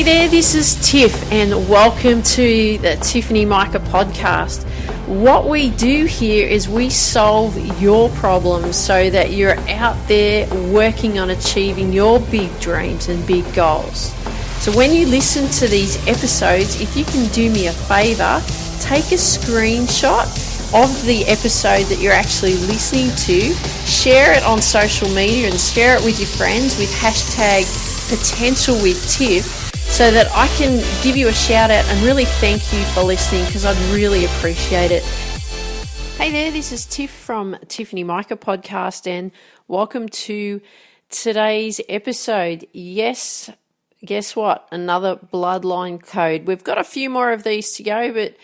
there, this is Tiff and welcome to the Tiffany Micah podcast. What we do here is we solve your problems so that you're out there working on achieving your big dreams and big goals. So when you listen to these episodes, if you can do me a favor, take a screenshot of the episode that you're actually listening to, share it on social media and share it with your friends with hashtag potential with Tiff, so that I can give you a shout out and really thank you for listening, because I'd really appreciate it. Hey there, this is Tiff from Tiffany Micah podcast and welcome to today's episode. Yes, guess what? Another Bloodline Code. We've got a few more of these to go, but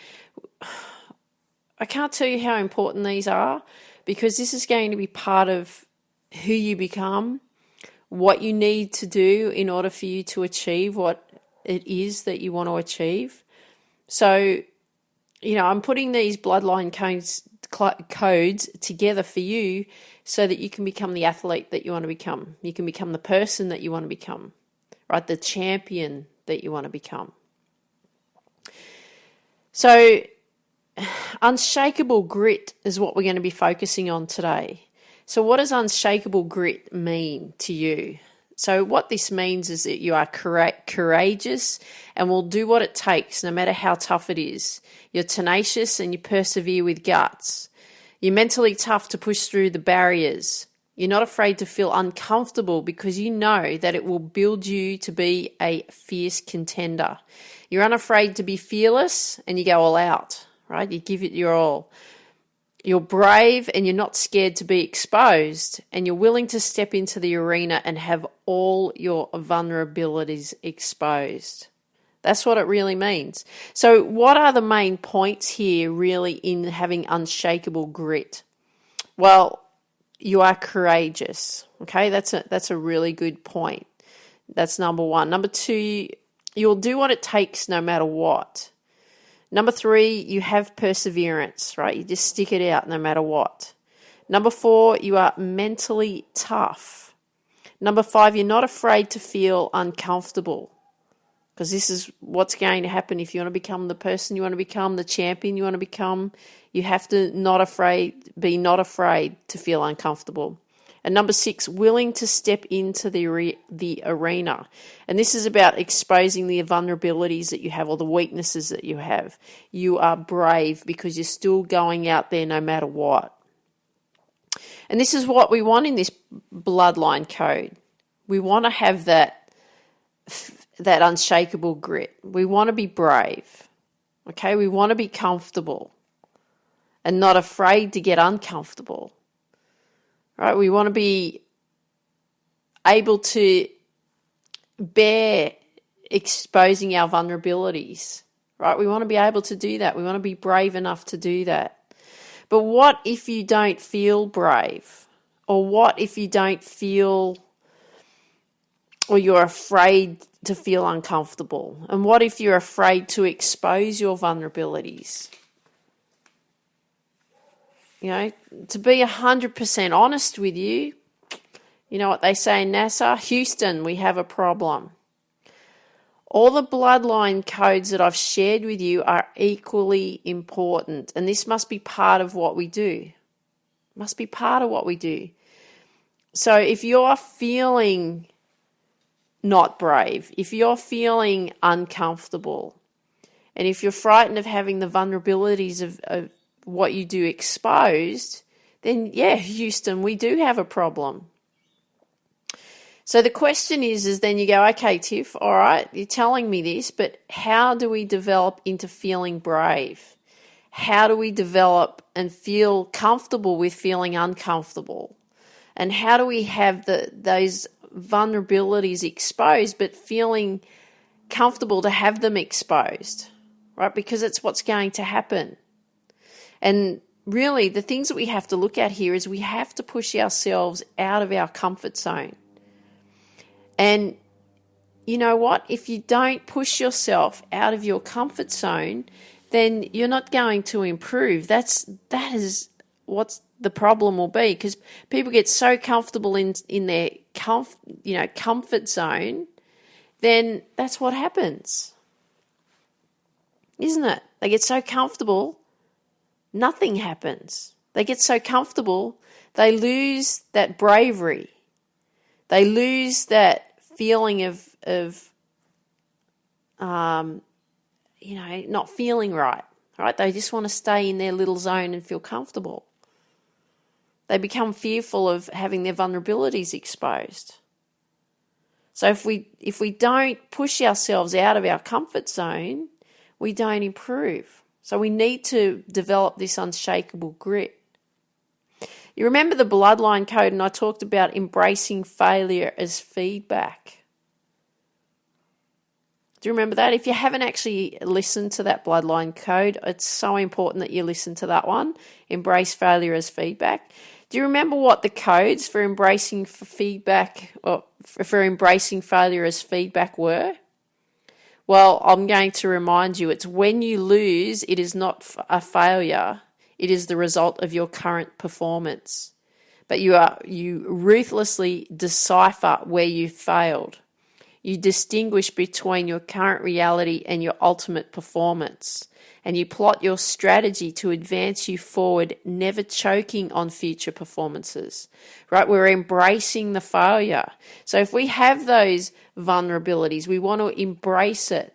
I can't tell you how important these are, because this is going to be part of who you become, what you need to do in order for you to achieve what it is that you want to achieve. So, I'm putting these bloodline codes together for you so that you can become the athlete that you want to become. You can become the person that you want to become, right? The champion that you want to become. So, Unshakeable Grit is what we're going to be focusing on today. So what does Unshakeable Grit mean to you? So what this means is that you are courageous and will do what it takes no matter how tough it is. You're tenacious and you persevere with guts. You're mentally tough to push through the barriers. You're not afraid to feel uncomfortable because you know that it will build you to be a fierce contender. You're unafraid to be fearless and you go all out, right? You give it your all. You're brave and you're not scared to be exposed, and you're willing to step into the arena and have all your vulnerabilities exposed. That's what it really means. So what are the main points here really in having unshakable grit? Well, you are courageous. Okay, that's a really good point. That's number one. Number two, you'll do what it takes no matter what. Number three, you have perseverance, right? You just stick it out no matter what. Number four, you are mentally tough. Number five, you're not afraid to feel uncomfortable, because this is what's going to happen if you want to become the person you want to become, the champion you want to become. You have to be not afraid to feel uncomfortable. And number six, willing to step into the arena. And this is about exposing the vulnerabilities that you have or the weaknesses that you have. You are brave because you're still going out there no matter what. And this is what we want in this bloodline code. We want to have that unshakable grit. We want to be brave. Okay, we want to be comfortable and not afraid to get uncomfortable. Right, we want to be able to bear exposing our vulnerabilities. Right, we want to be able to do that. We want to be brave enough to do that. But what if you don't feel brave? Or what if you don't feel, or you're afraid to feel uncomfortable? And what if you're afraid to expose your vulnerabilities? To be 100% honest with you, you know what they say in NASA? Houston, we have a problem. All the bloodline codes that I've shared with you are equally important, and this must be part of what we do. Must be part of what we do. So if you're feeling not brave, if you're feeling uncomfortable, and if you're frightened of having the vulnerabilities of what you do exposed, then yeah, Houston, we do have a problem. So the question is then you go, okay, Tiff, all right, you're telling me this, but how do we develop into feeling brave? How do we develop and feel comfortable with feeling uncomfortable? And how do we have those vulnerabilities exposed, but feeling comfortable to have them exposed, right? Because it's what's going to happen. And really, the things that we have to look at here is we have to push ourselves out of our comfort zone. And you know what? If you don't push yourself out of your comfort zone, then you're not going to improve. That is what the problem will be, because people get so comfortable in their comfort zone then that's what happens. Isn't it? They get so comfortable, nothing happens. They get so comfortable, they lose that bravery. They lose that feeling of not feeling right. Right? They just want to stay in their little zone and feel comfortable. They become fearful of having their vulnerabilities exposed. So if we don't push ourselves out of our comfort zone, we don't improve. So we need to develop this unshakable grit. You remember the Bloodline Code, and I talked about embracing failure as feedback. Do you remember that? If you haven't actually listened to that Bloodline Code, it's so important that you listen to that one. Embrace failure as feedback. Do you remember what the codes for embracing feedback or for embracing failure as feedback were? Well, I'm going to remind you, it's when you lose, it is not a failure. It is the result of your current performance. But you ruthlessly decipher where you failed. You distinguish between your current reality and your ultimate performance. And you plot your strategy to advance you forward, never choking on future performances. Right? We're embracing the failure. So if we have those vulnerabilities, we want to embrace it.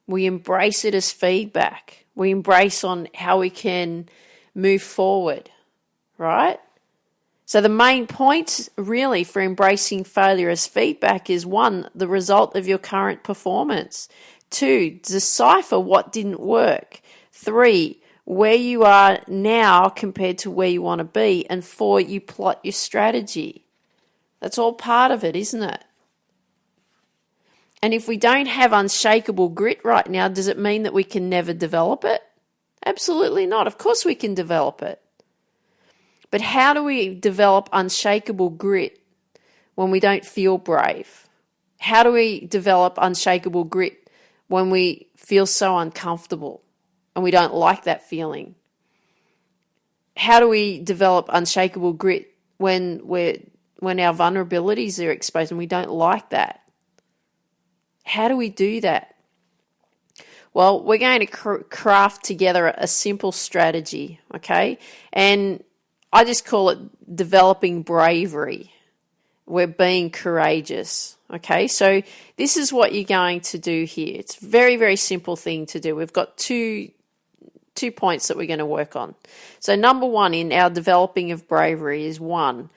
We embrace it as feedback. We embrace on how we can move forward. Right? So the main points really for embracing failure as feedback is 1, the result of your current performance. 2, decipher what didn't work. 3, where you are now compared to where you want to be. And 4, you plot your strategy. That's all part of it, isn't it? And if we don't have unshakable grit right now, does it mean that we can never develop it? Absolutely not. Of course we can develop it. But how do we develop unshakable grit when we don't feel brave? How do we develop unshakable grit when we feel so uncomfortable and we don't like that feeling? How do we develop unshakable grit when our vulnerabilities are exposed and we don't like that? How do we do that? Well, we're going to craft together a simple strategy, okay? And I just call it developing bravery. We're being courageous. Okay, so this is what you're going to do here. It's a very, very simple thing to do. We've got two points that we're going to work on. So number 1 in our developing of bravery is 1,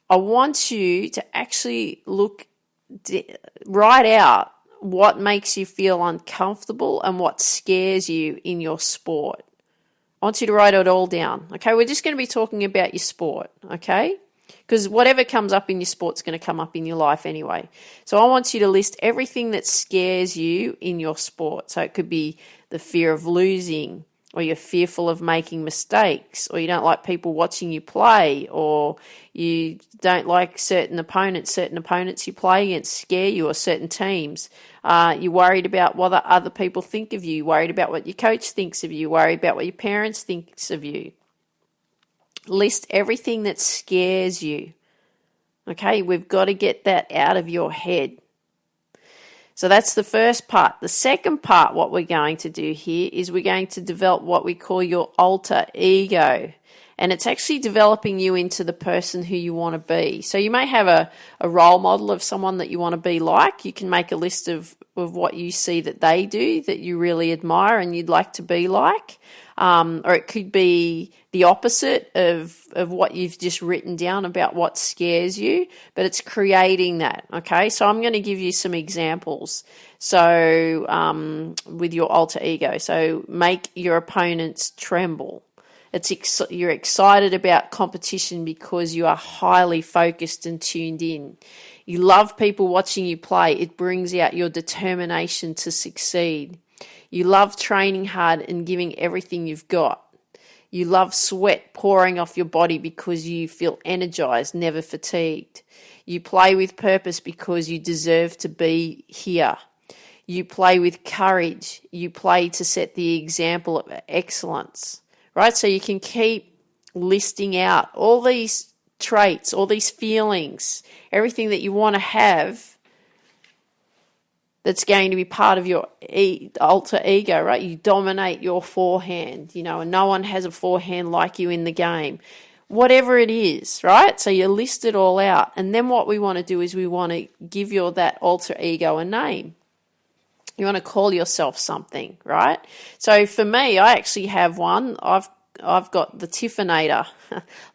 I want you to actually write out what makes you feel uncomfortable and what scares you in your sport. I want you to write it all down, okay? We're just going to be talking about your sport, okay? Because whatever comes up in your sport's going to come up in your life anyway. So I want you to list everything that scares you in your sport. So it could be the fear of losing, or you're fearful of making mistakes, or you don't like people watching you play, or you don't like certain opponents you play against scare you, or certain teams. You're worried about what other people think of you, worried about what your coach thinks of you, worried about what your parents think of you. List everything that scares you. Okay, we've got to get that out of your head. So that's the first part. The second part, what we're going to do here is we're going to develop what we call your alter ego. And it's actually developing you into the person who you want to be. So you may have a role model of someone that you want to be like. You can make a list of what you see that they do that you really admire and you'd like to be like. Or it could be the opposite of what you've just written down about what scares you, but it's creating that, okay? So I'm going to give you some examples. So with your alter ego, so make your opponents tremble. You're excited about competition because you are highly focused and tuned in. You love people watching you play. It brings out your determination to succeed. You love training hard and giving everything you've got. You love sweat pouring off your body because you feel energized, never fatigued. You play with purpose because you deserve to be here. You play with courage. You play to set the example of excellence, right? So you can keep listing out all these traits, all these feelings, everything that you want to have that's going to be part of your alter ego, right? You dominate your forehand, and no one has a forehand like you in the game. Whatever it is, right? So you list it all out. And then what we want to do is we want to give that alter ego a name. You want to call yourself something, right? So for me, I actually have one. I've got the Tiffinator,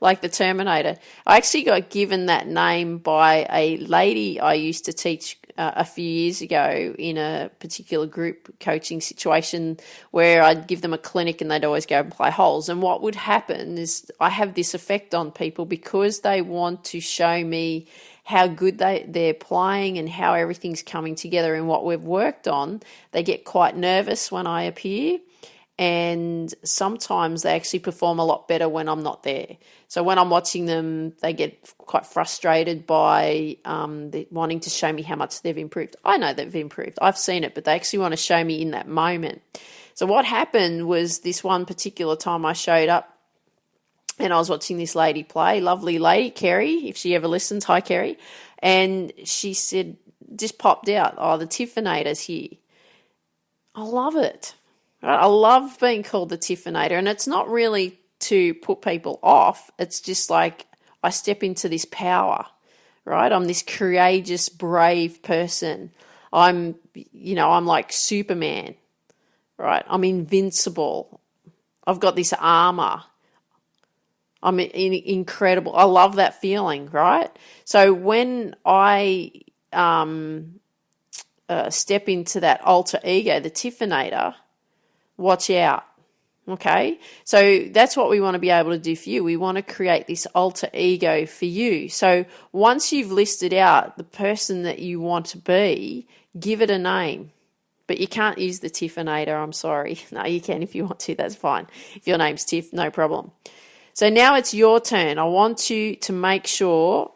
like the Terminator. I actually got given that name by a lady I used to teach a few years ago in a particular group coaching situation where I'd give them a clinic and they'd always go and play holes. And what would happen is I have this effect on people because they want to show me how good they're playing and how everything's coming together and what we've worked on. They get quite nervous when I appear. And sometimes they actually perform a lot better when I'm not there. So when I'm watching them, they get quite frustrated by wanting to show me how much they've improved. I know they've improved. I've seen it, but they actually want to show me in that moment. So what happened was this one particular time I showed up and I was watching this lady play, lovely lady, Kerry, if she ever listens. Hi, Kerry. And she said, just popped out, the Tiffinator's here. I love it. Right? I love being called the Tiffinator, and it's not really to put people off. It's just like I step into this power, right? I'm this courageous, brave person. I'm like Superman, right? I'm invincible. I've got this armor. I'm incredible. I love that feeling, right? So when I step into that alter ego, the Tiffinator, watch out, okay? So that's what we want to be able to do for you. We want to create this alter ego for you. So once you've listed out the person that you want to be, give it a name. But you can't use the Tiffinator, I'm sorry. No, you can if you want to, that's fine. If your name's Tiff, no problem. So now it's your turn. I want you to make sure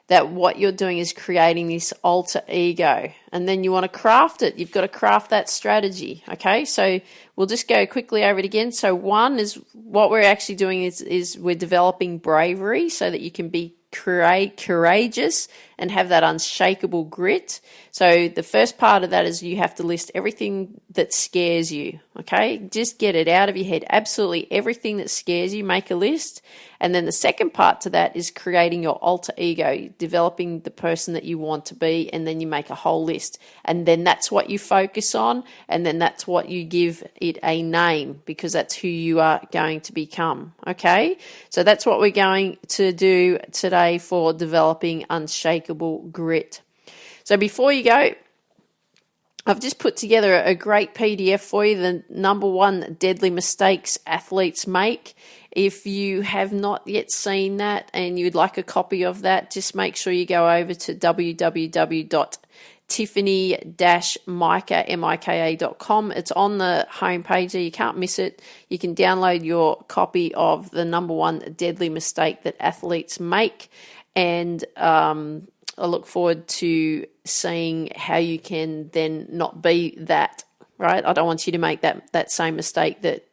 that what you're doing is creating this alter ego, and then you want to craft it. You've got to craft that strategy, okay? So we'll just go quickly over it again. So one is what we're actually doing is we're developing bravery so that you can be courageous and have that unshakable grit. So the first part of that is you have to list everything that scares you, okay? Just get it out of your head. Absolutely everything that scares you, make a list. And then the second part to that is creating your alter ego, developing the person that you want to be, and then you make a whole list. And then that's what you focus on, and then that's what you give it a name, because that's who you are going to become, okay? So that's what we're going to do today for developing unshakable grit. So before you go, I've just put together a great PDF for you, the number 1 deadly mistakes athletes make. If you have not yet seen that and you'd like a copy of that, just make sure you go over to www.tiffany-mika.com. It's on the homepage there. You can't miss it. You can download your copy of the number 1 deadly mistake that athletes make. And I look forward to seeing how you can then not be that, right? I don't want you to make that same mistake that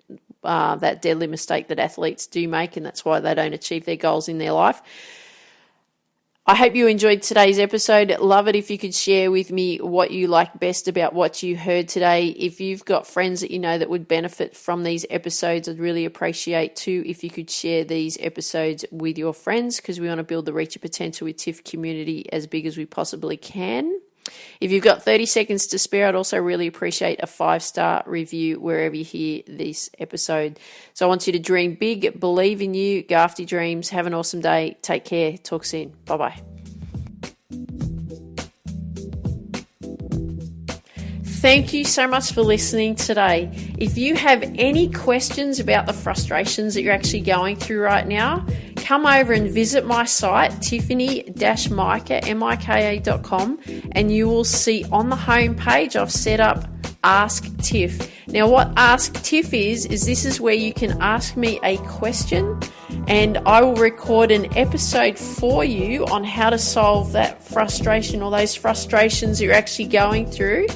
deadly mistake that athletes do make, and that's why they don't achieve their goals in their life. I hope you enjoyed today's episode. Love it if you could share with me what you like best about what you heard today. If you've got friends that you know that would benefit from these episodes, I'd really appreciate too if you could share these episodes with your friends, because we want to build the Reach Your Potential with Tiff community as big as we possibly can. If you've got 30 seconds to spare, I'd also really appreciate a 5-star review wherever you hear this episode. So I want you to dream big, believe in you, go after your dreams, have an awesome day, take care, talk soon, bye-bye. Thank you so much for listening today. If you have any questions about the frustrations that you're actually going through right now, come over and visit my site, tiffany-mika.com, and you will see on the homepage I've set up Ask Tiff. Now what Ask Tiff is this is where you can ask me a question, and I will record an episode for you on how to solve that frustration or those frustrations you're actually going through,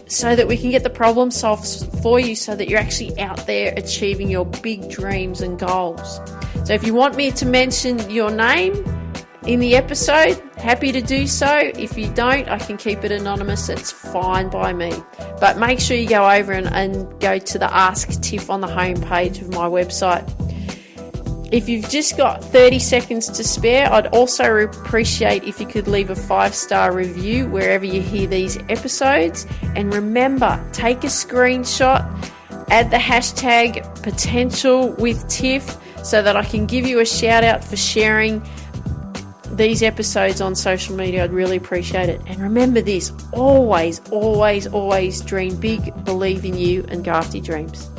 so that we can get the problem solved for you, so that you're actually out there achieving your big dreams and goals. So if you want me to mention your name in the episode, happy to do so. If you don't, I can keep it anonymous. It's fine by me. But make sure you go over and go to the Ask Tiff on the homepage of my website. If you've just got 30 seconds to spare, I'd also appreciate if you could leave a 5-star review wherever you hear these episodes. And remember, take a screenshot, add the hashtag potentialwithtiff so that I can give you a shout out for sharing these episodes on social media. I'd really appreciate it. And remember this, always, always, always dream big, believe in you, and go after your dreams.